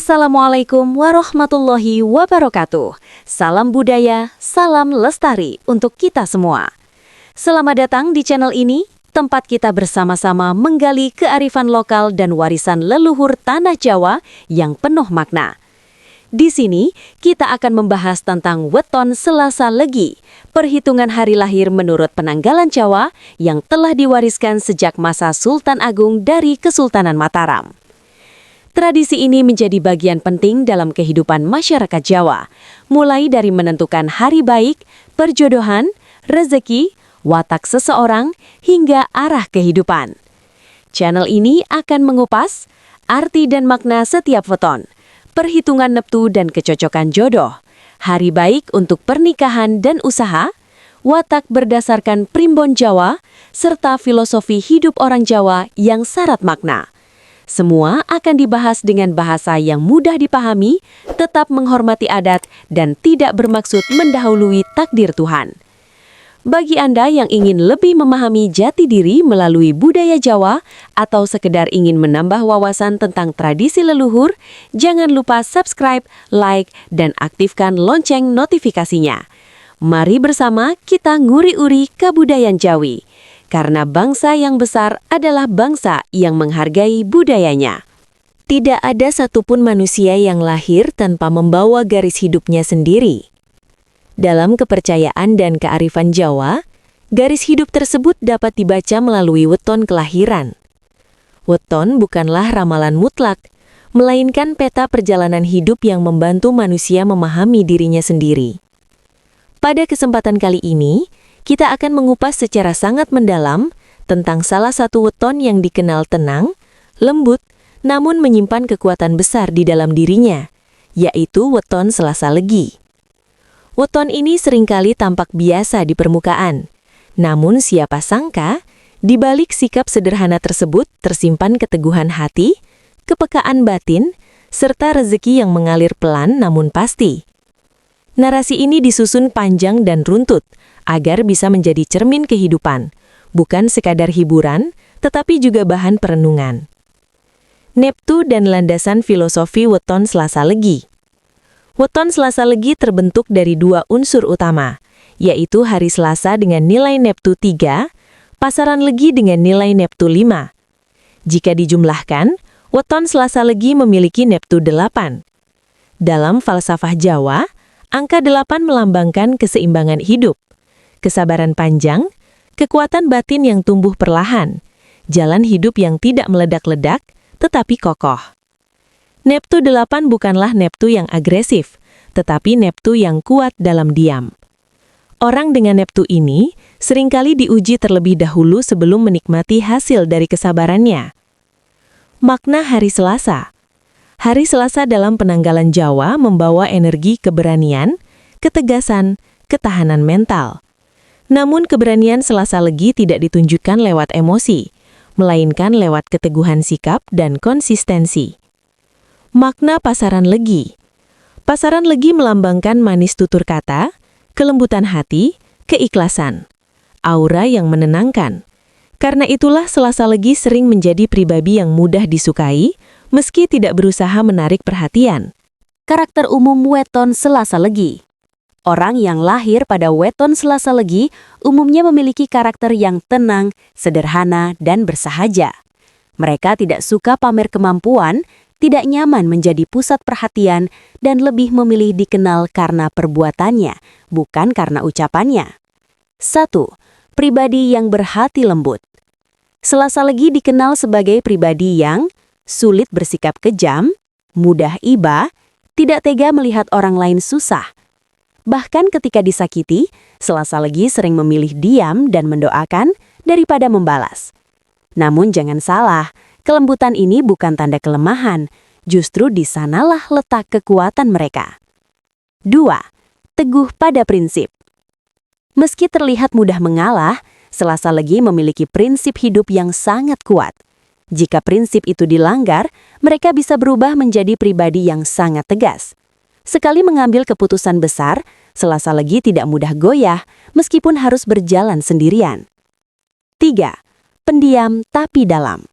Assalamualaikum warahmatullahi wabarakatuh. Salam budaya, salam lestari untuk kita semua. Selamat datang di channel ini, tempat kita bersama-sama menggali kearifan lokal dan warisan leluhur tanah Jawa yang penuh makna. Di sini, kita akan membahas tentang Weton Selasa Legi, perhitungan hari lahir menurut penanggalan Jawa yang telah diwariskan sejak masa Sultan Agung dari Kesultanan Mataram. Tradisi ini menjadi bagian penting dalam kehidupan masyarakat Jawa, mulai dari menentukan hari baik, perjodohan, rezeki, watak seseorang, hingga arah kehidupan. Channel ini akan mengupas arti dan makna setiap weton, perhitungan neptu dan kecocokan jodoh, hari baik untuk pernikahan dan usaha, watak berdasarkan primbon Jawa, serta filosofi hidup orang Jawa yang syarat makna. Semua akan dibahas dengan bahasa yang mudah dipahami, tetap menghormati adat, dan tidak bermaksud mendahului takdir Tuhan. Bagi Anda yang ingin lebih memahami jati diri melalui budaya Jawa atau sekedar ingin menambah wawasan tentang tradisi leluhur, jangan lupa subscribe, like, dan aktifkan lonceng notifikasinya. Mari bersama kita nguri-uri kebudayaan Jawi. Karena bangsa yang besar adalah bangsa yang menghargai budayanya. Tidak ada satupun manusia yang lahir tanpa membawa garis hidupnya sendiri. Dalam kepercayaan dan kearifan Jawa, garis hidup tersebut dapat dibaca melalui weton kelahiran. Weton bukanlah ramalan mutlak, melainkan peta perjalanan hidup yang membantu manusia memahami dirinya sendiri. Pada kesempatan kali ini, kita akan mengupas secara sangat mendalam tentang salah satu weton yang dikenal tenang, lembut, namun menyimpan kekuatan besar di dalam dirinya, yaitu weton Selasa Legi. Weton ini seringkali tampak biasa di permukaan, namun siapa sangka, di balik sikap sederhana tersebut tersimpan keteguhan hati, kepekaan batin, serta rezeki yang mengalir pelan namun pasti. Narasi ini disusun panjang dan runtut, agar bisa menjadi cermin kehidupan, bukan sekadar hiburan, tetapi juga bahan perenungan. Neptu dan landasan filosofi weton Selasa Legi. Weton Selasa Legi terbentuk dari dua unsur utama, yaitu hari Selasa dengan nilai Neptu 3, pasaran Legi dengan nilai Neptu 5. Jika dijumlahkan, weton Selasa Legi memiliki Neptu 8. Dalam falsafah Jawa, angka 8 melambangkan keseimbangan hidup, kesabaran panjang, kekuatan batin yang tumbuh perlahan, jalan hidup yang tidak meledak-ledak, tetapi kokoh. Neptu 8 bukanlah Neptu yang agresif, tetapi Neptu yang kuat dalam diam. Orang dengan Neptu ini seringkali diuji terlebih dahulu sebelum menikmati hasil dari kesabarannya. Makna hari Selasa. Hari Selasa dalam penanggalan Jawa membawa energi keberanian, ketegasan, ketahanan mental. Namun keberanian Selasa Legi tidak ditunjukkan lewat emosi, melainkan lewat keteguhan sikap dan konsistensi. Makna pasaran Legi. Pasaran Legi melambangkan manis tutur kata, kelembutan hati, keikhlasan, aura yang menenangkan. Karena itulah Selasa Legi sering menjadi pribadi yang mudah disukai, meski tidak berusaha menarik perhatian. Karakter umum weton Selasa Legi. Orang yang lahir pada weton Selasa Legi umumnya memiliki karakter yang tenang, sederhana, dan bersahaja. Mereka tidak suka pamer kemampuan, tidak nyaman menjadi pusat perhatian, dan lebih memilih dikenal karena perbuatannya, bukan karena ucapannya. 1. Pribadi yang berhati lembut. Selasa Legi dikenal sebagai pribadi yang sulit bersikap kejam, mudah iba, tidak tega melihat orang lain susah. Bahkan ketika disakiti, Selasa Legi sering memilih diam dan mendoakan daripada membalas. Namun jangan salah, kelembutan ini bukan tanda kelemahan, justru di sanalah letak kekuatan mereka. 2. Teguh pada prinsip. Meski terlihat mudah mengalah, Selasa Legi memiliki prinsip hidup yang sangat kuat. Jika prinsip itu dilanggar, mereka bisa berubah menjadi pribadi yang sangat tegas. Sekali mengambil keputusan besar, Selasa Legi tidak mudah goyah, meskipun harus berjalan sendirian. 3. Pendiam tapi dalam.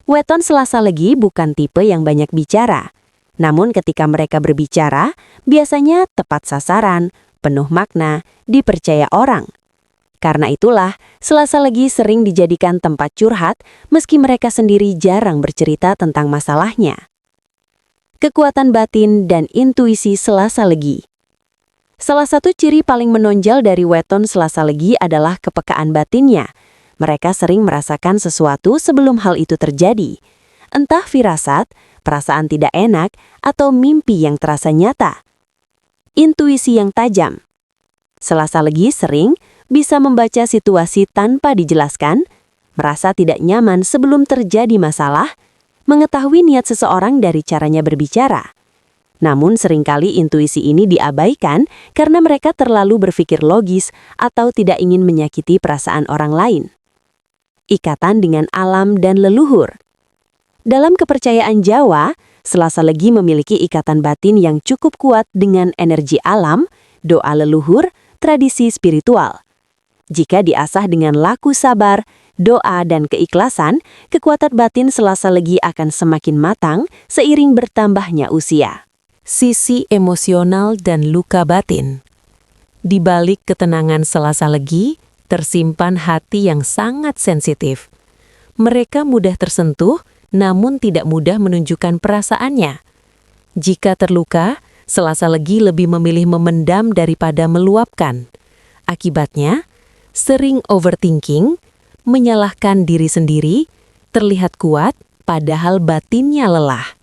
Weton Selasa Legi bukan tipe yang banyak bicara. Namun ketika mereka berbicara, biasanya tepat sasaran, penuh makna, dipercaya orang. Karena itulah, Selasa Legi sering dijadikan tempat curhat meski mereka sendiri jarang bercerita tentang masalahnya. Kekuatan batin dan intuisi Selasa Legi. Salah satu ciri paling menonjol dari weton Selasa Legi adalah kepekaan batinnya. Mereka sering merasakan sesuatu sebelum hal itu terjadi. Entah firasat, perasaan tidak enak, atau mimpi yang terasa nyata. Intuisi yang tajam. Selasa Legi sering bisa membaca situasi tanpa dijelaskan, merasa tidak nyaman sebelum terjadi masalah, mengetahui niat seseorang dari caranya berbicara. Namun seringkali intuisi ini diabaikan karena mereka terlalu berpikir logis atau tidak ingin menyakiti perasaan orang lain. Ikatan dengan alam dan leluhur. Dalam kepercayaan Jawa, Selasa Legi memiliki ikatan batin yang cukup kuat dengan energi alam, doa leluhur, tradisi spiritual. Jika diasah dengan laku sabar, doa, dan keikhlasan, kekuatan batin Selasa Legi akan semakin matang seiring bertambahnya usia. Sisi emosional dan luka batin. Di balik ketenangan Selasa Legi, tersimpan hati yang sangat sensitif. Mereka mudah tersentuh, namun tidak mudah menunjukkan perasaannya. Jika terluka, Selasa Legi lebih memilih memendam daripada meluapkan. Akibatnya, sering overthinking, menyalahkan diri sendiri, terlihat kuat, padahal batinnya lelah.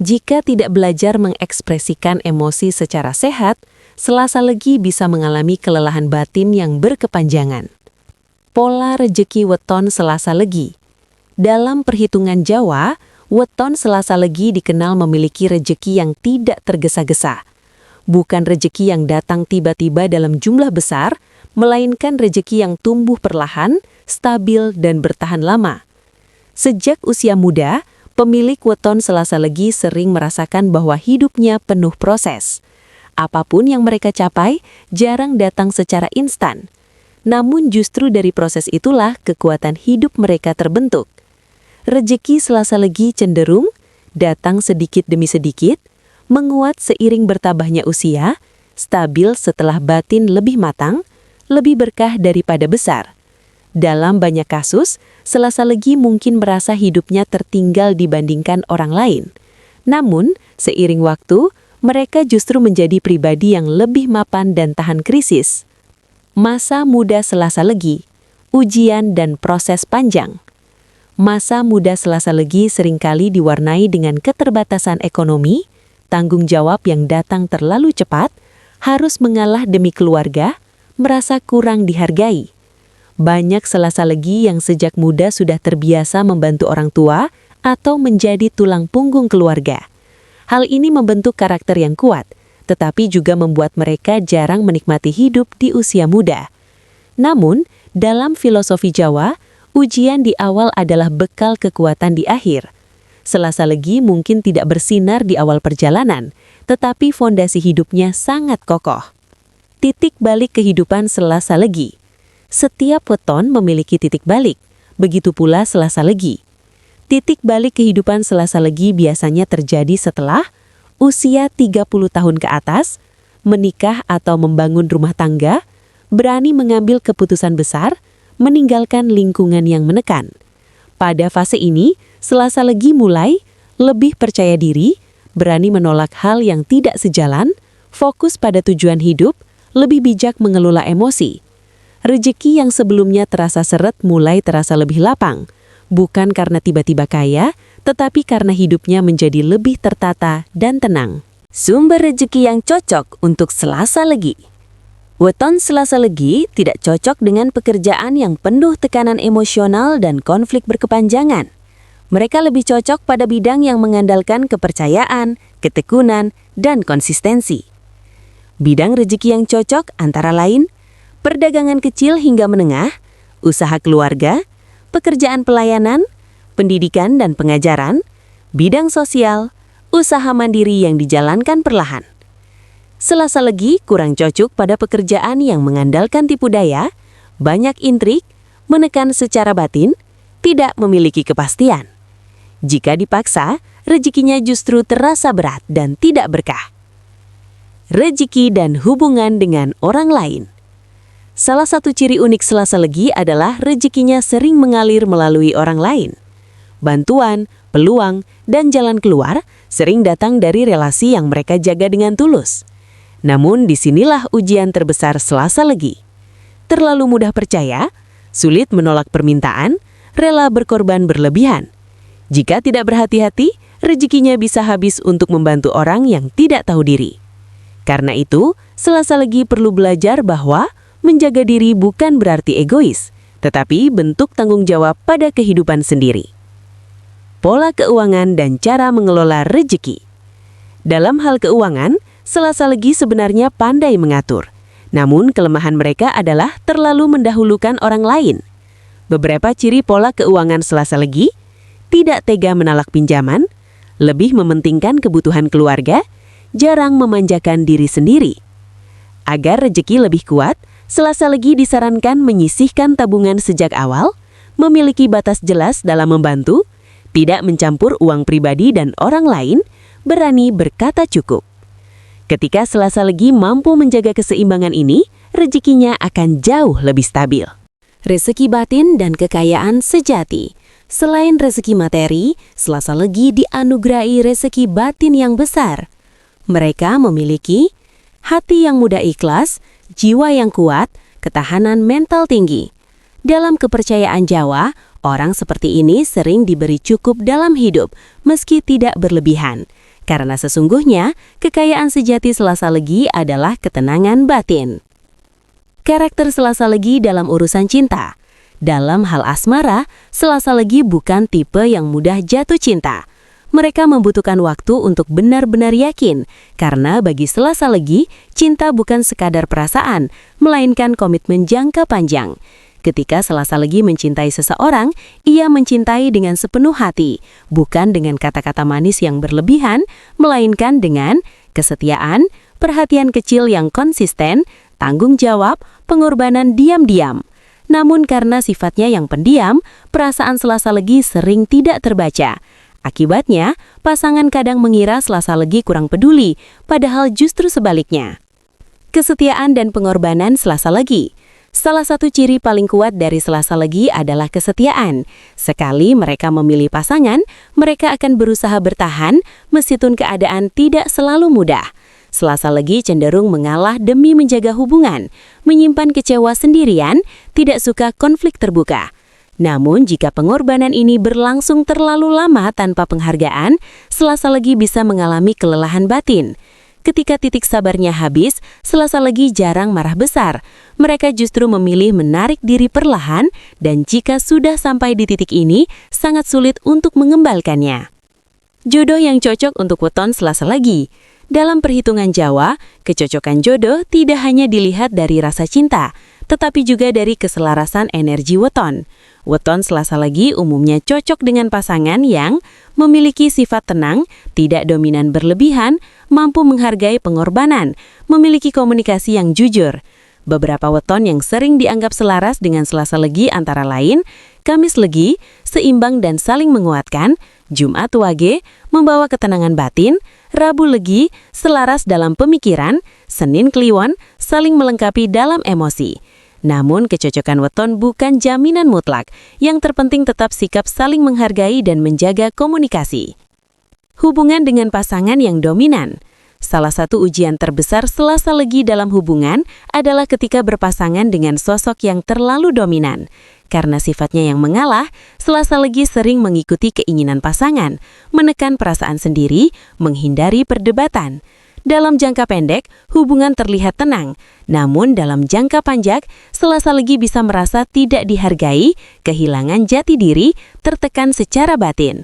Jika tidak belajar mengekspresikan emosi secara sehat, Selasa Legi bisa mengalami kelelahan batin yang berkepanjangan. Pola rejeki weton Selasa Legi. Dalam perhitungan Jawa, weton Selasa Legi dikenal memiliki rejeki yang tidak tergesa-gesa. Bukan rejeki yang datang tiba-tiba dalam jumlah besar, melainkan rejeki yang tumbuh perlahan, stabil, dan bertahan lama. Sejak usia muda, pemilik weton Selasa Legi sering merasakan bahwa hidupnya penuh proses. Apapun yang mereka capai, jarang datang secara instan. Namun justru dari proses itulah kekuatan hidup mereka terbentuk. Rejeki Selasa Legi cenderung datang sedikit demi sedikit, menguat seiring bertambahnya usia, stabil setelah batin lebih matang, lebih berkah daripada besar. Dalam banyak kasus, Selasa Legi mungkin merasa hidupnya tertinggal dibandingkan orang lain. Namun, seiring waktu, mereka justru menjadi pribadi yang lebih mapan dan tahan krisis. Masa muda Selasa Legi, ujian dan proses panjang. Masa muda Selasa Legi seringkali diwarnai dengan keterbatasan ekonomi, tanggung jawab yang datang terlalu cepat, harus mengalah demi keluarga, merasa kurang dihargai. Banyak Selasa Legi yang sejak muda sudah terbiasa membantu orang tua atau menjadi tulang punggung keluarga. Hal ini membentuk karakter yang kuat, tetapi juga membuat mereka jarang menikmati hidup di usia muda. Namun, dalam filosofi Jawa, ujian di awal adalah bekal kekuatan di akhir. Selasa Legi mungkin tidak bersinar di awal perjalanan, tetapi fondasi hidupnya sangat kokoh. Titik balik kehidupan Selasa Legi. Setiap weton memiliki titik balik, begitu pula Selasa Legi. Titik balik kehidupan Selasa Legi biasanya terjadi setelah usia 30 tahun ke atas, menikah atau membangun rumah tangga, berani mengambil keputusan besar, meninggalkan lingkungan yang menekan. Pada fase ini, Selasa Legi mulai lebih percaya diri, berani menolak hal yang tidak sejalan, fokus pada tujuan hidup, lebih bijak mengelola emosi. Rezeki yang sebelumnya terasa seret mulai terasa lebih lapang, bukan karena tiba-tiba kaya, tetapi karena hidupnya menjadi lebih tertata dan tenang. Sumber rezeki yang cocok untuk Selasa Legi. Weton Selasa Legi tidak cocok dengan pekerjaan yang penuh tekanan emosional dan konflik berkepanjangan. Mereka lebih cocok pada bidang yang mengandalkan kepercayaan, ketekunan, dan konsistensi. Bidang rezeki yang cocok antara lain perdagangan kecil hingga menengah, usaha keluarga, pekerjaan pelayanan, pendidikan dan pengajaran, bidang sosial, usaha mandiri yang dijalankan perlahan. Selasa Legi kurang cocok pada pekerjaan yang mengandalkan tipu daya, banyak intrik, menekan secara batin, tidak memiliki kepastian. Jika dipaksa, rezekinya justru terasa berat dan tidak berkah. Rezeki dan hubungan dengan orang lain. Salah satu ciri unik Selasa Legi adalah rezekinya sering mengalir melalui orang lain. Bantuan, peluang, dan jalan keluar sering datang dari relasi yang mereka jaga dengan tulus. Namun disinilah ujian terbesar Selasa Legi. Terlalu mudah percaya, sulit menolak permintaan, rela berkorban berlebihan. Jika tidak berhati-hati, rezekinya bisa habis untuk membantu orang yang tidak tahu diri. Karena itu, Selasa Legi perlu belajar bahwa menjaga diri bukan berarti egois, tetapi bentuk tanggung jawab pada kehidupan sendiri. Pola keuangan dan cara mengelola rezeki. Dalam hal keuangan, Selasa Legi sebenarnya pandai mengatur. Namun kelemahan mereka adalah terlalu mendahulukan orang lain. Beberapa ciri pola keuangan Selasa Legi: tidak tega menolak pinjaman, lebih mementingkan kebutuhan keluarga, jarang memanjakan diri sendiri. Agar rezeki lebih kuat, Selasa Legi disarankan menyisihkan tabungan sejak awal, memiliki batas jelas dalam membantu, tidak mencampur uang pribadi dan orang lain, berani berkata cukup. Ketika Selasa Legi mampu menjaga keseimbangan ini, rezekinya akan jauh lebih stabil. Rezeki batin dan kekayaan sejati. Selain rezeki materi, Selasa Legi dianugerahi rezeki batin yang besar. Mereka memiliki hati yang mudah ikhlas, jiwa yang kuat, ketahanan mental tinggi. Dalam kepercayaan Jawa, orang seperti ini sering diberi cukup dalam hidup, meski tidak berlebihan. Karena sesungguhnya, kekayaan sejati Selasa Legi adalah ketenangan batin. Karakter Selasa Legi dalam urusan cinta. Dalam hal asmara, Selasa Legi bukan tipe yang mudah jatuh cinta. Mereka membutuhkan waktu untuk benar-benar yakin, karena bagi Selasa Legi, cinta bukan sekadar perasaan, melainkan komitmen jangka panjang. Ketika Selasa Legi mencintai seseorang, ia mencintai dengan sepenuh hati, bukan dengan kata-kata manis yang berlebihan, melainkan dengan kesetiaan, perhatian kecil yang konsisten, tanggung jawab, pengorbanan diam-diam. Namun karena sifatnya yang pendiam, perasaan Selasa Legi sering tidak terbaca. Akibatnya, pasangan kadang mengira Selasa Legi kurang peduli, padahal justru sebaliknya. Kesetiaan dan pengorbanan Selasa Legi. Salah satu ciri paling kuat dari Selasa Legi adalah kesetiaan. Sekali mereka memilih pasangan, mereka akan berusaha bertahan meskipun keadaan tidak selalu mudah. Selasa Legi cenderung mengalah demi menjaga hubungan, menyimpan kecewa sendirian, tidak suka konflik terbuka. Namun jika pengorbanan ini berlangsung terlalu lama tanpa penghargaan, Selasa Legi bisa mengalami kelelahan batin. Ketika titik sabarnya habis, Selasa Legi jarang marah besar. Mereka justru memilih menarik diri perlahan, dan jika sudah sampai di titik ini, sangat sulit untuk mengembalikannya. Jodoh yang cocok untuk weton Selasa Legi. Dalam perhitungan Jawa, kecocokan jodoh tidak hanya dilihat dari rasa cinta, tetapi juga dari keselarasan energi weton. Weton Selasa Legi umumnya cocok dengan pasangan yang memiliki sifat tenang, tidak dominan berlebihan, mampu menghargai pengorbanan, memiliki komunikasi yang jujur. Beberapa weton yang sering dianggap selaras dengan Selasa Legi antara lain, Kamis Legi, seimbang dan saling menguatkan, Jumat Wage, membawa ketenangan batin, Rabu Legi, selaras dalam pemikiran, Senin Kliwon, saling melengkapi dalam emosi. Namun kecocokan weton bukan jaminan mutlak, yang terpenting tetap sikap saling menghargai dan menjaga komunikasi. Hubungan dengan pasangan yang dominan. Salah satu ujian terbesar Selasa Legi dalam hubungan adalah ketika berpasangan dengan sosok yang terlalu dominan. Karena sifatnya yang mengalah, Selasa Legi sering mengikuti keinginan pasangan, menekan perasaan sendiri, menghindari perdebatan. Dalam jangka pendek, hubungan terlihat tenang. Namun dalam jangka panjang, Selasa Legi bisa merasa tidak dihargai, kehilangan jati diri, tertekan secara batin.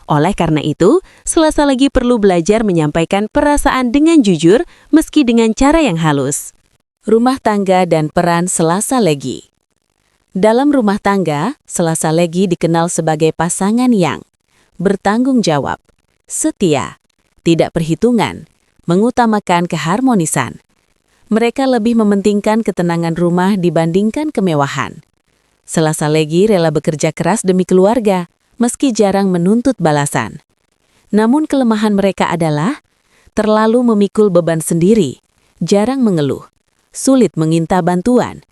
Oleh karena itu, Selasa Legi perlu belajar menyampaikan perasaan dengan jujur, meski dengan cara yang halus. Rumah tangga dan peran Selasa Legi. Dalam rumah tangga, Selasa Legi dikenal sebagai pasangan yang bertanggung jawab, setia, tidak perhitungan, mengutamakan keharmonisan. Mereka lebih mementingkan ketenangan rumah dibandingkan kemewahan. Selasa Legi rela bekerja keras demi keluarga, meski jarang menuntut balasan. Namun kelemahan mereka adalah terlalu memikul beban sendiri, jarang mengeluh, sulit meminta bantuan.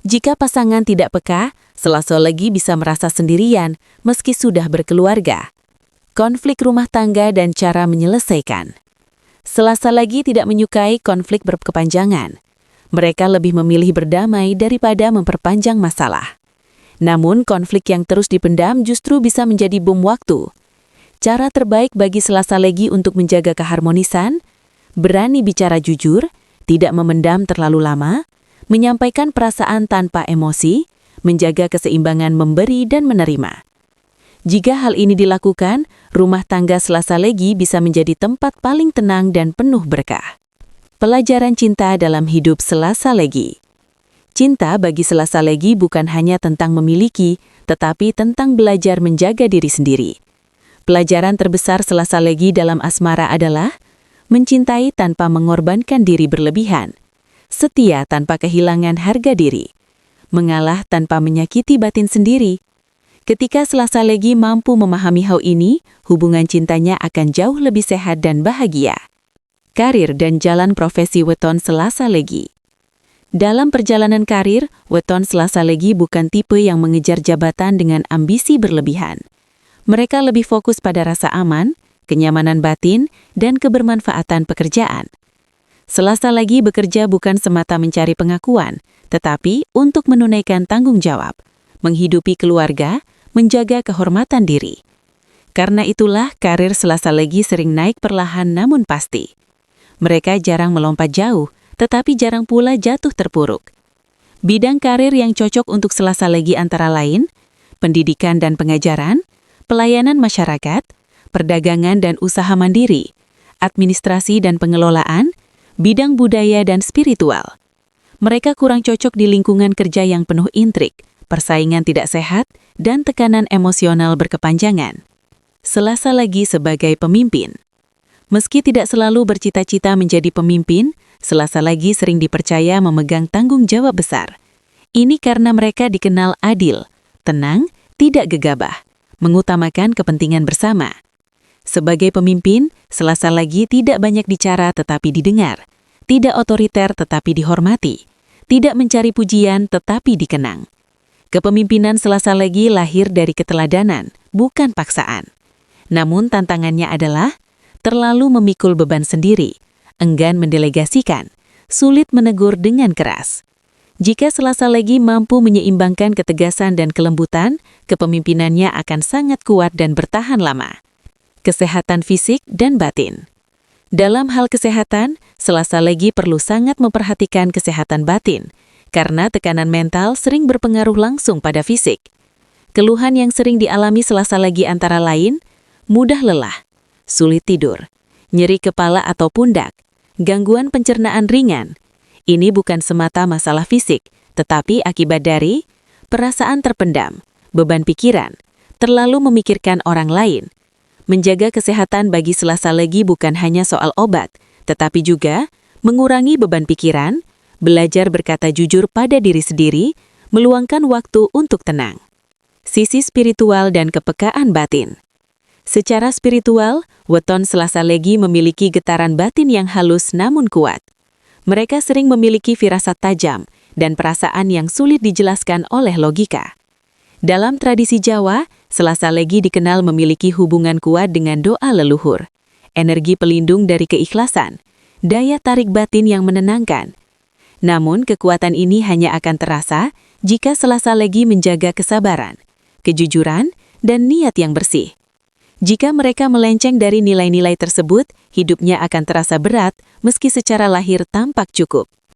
Jika pasangan tidak peka, Selasalegi bisa merasa sendirian meski sudah berkeluarga. Konflik rumah tangga dan cara menyelesaikan. Selasalegi tidak menyukai konflik berkepanjangan. Mereka lebih memilih berdamai daripada memperpanjang masalah. Namun konflik yang terus dipendam justru bisa menjadi bom waktu. Cara terbaik bagi Selasalegi untuk menjaga keharmonisan, berani bicara jujur, tidak memendam terlalu lama, menyampaikan perasaan tanpa emosi, menjaga keseimbangan memberi dan menerima. Jika hal ini dilakukan, rumah tangga Selasalegi bisa menjadi tempat paling tenang dan penuh berkah. Pelajaran cinta dalam hidup Selasalegi. Cinta bagi Selasalegi bukan hanya tentang memiliki, tetapi tentang belajar menjaga diri sendiri. Pelajaran terbesar Selasalegi dalam asmara adalah mencintai tanpa mengorbankan diri berlebihan, setia tanpa kehilangan harga diri, mengalah tanpa menyakiti batin sendiri. Ketika Selasalegi mampu memahami hal ini, hubungan cintanya akan jauh lebih sehat dan bahagia. Karir dan jalan profesi weton Selasalegi. Dalam perjalanan karir, weton Selasalegi bukan tipe yang mengejar jabatan dengan ambisi berlebihan. Mereka lebih fokus pada rasa aman, kenyamanan batin, dan kebermanfaatan pekerjaan. Selasalegi bekerja bukan semata mencari pengakuan, tetapi untuk menunaikan tanggung jawab, menghidupi keluarga, menjaga kehormatan diri. Karena itulah karir Selasalegi sering naik perlahan namun pasti. Mereka jarang melompat jauh, tetapi jarang pula jatuh terpuruk. Bidang karir yang cocok untuk Selasalegi antara lain, pendidikan dan pengajaran, pelayanan masyarakat, perdagangan dan usaha mandiri, administrasi dan pengelolaan, bidang budaya dan spiritual. Mereka kurang cocok di lingkungan kerja yang penuh intrik, persaingan tidak sehat, dan tekanan emosional berkepanjangan. Selasalegi sebagai pemimpin. Meski tidak selalu bercita-cita menjadi pemimpin, Selasalegi sering dipercaya memegang tanggung jawab besar. Ini karena mereka dikenal adil, tenang, tidak gegabah, mengutamakan kepentingan bersama. Sebagai pemimpin, Selasalegi tidak banyak bicara tetapi didengar, tidak otoriter tetapi dihormati, tidak mencari pujian tetapi dikenang. Kepemimpinan Selasalegi lahir dari keteladanan, bukan paksaan. Namun tantangannya adalah terlalu memikul beban sendiri, enggan mendelegasikan, sulit menegur dengan keras. Jika Selasalegi mampu menyeimbangkan ketegasan dan kelembutan, kepemimpinannya akan sangat kuat dan bertahan lama. Kesehatan fisik dan batin. Dalam hal kesehatan, Selasalegi perlu sangat memperhatikan kesehatan batin, karena tekanan mental sering berpengaruh langsung pada fisik. Keluhan yang sering dialami Selasalegi antara lain, mudah lelah, sulit tidur, nyeri kepala atau pundak, gangguan pencernaan ringan. Ini bukan semata masalah fisik, tetapi akibat dari perasaan terpendam, beban pikiran, terlalu memikirkan orang lain. Menjaga kesehatan bagi Selasalegi bukan hanya soal obat, tetapi juga mengurangi beban pikiran, belajar berkata jujur pada diri sendiri, meluangkan waktu untuk tenang. Sisi spiritual dan kepekaan batin. Secara spiritual, weton Selasalegi memiliki getaran batin yang halus namun kuat. Mereka sering memiliki firasat tajam dan perasaan yang sulit dijelaskan oleh logika. Dalam tradisi Jawa, Selasalegi dikenal memiliki hubungan kuat dengan doa leluhur, energi pelindung dari keikhlasan, daya tarik batin yang menenangkan. Namun, kekuatan ini hanya akan terasa jika Selasalegi menjaga kesabaran, kejujuran, dan niat yang bersih. Jika mereka melenceng dari nilai-nilai tersebut, hidupnya akan terasa berat meski secara lahir tampak cukup.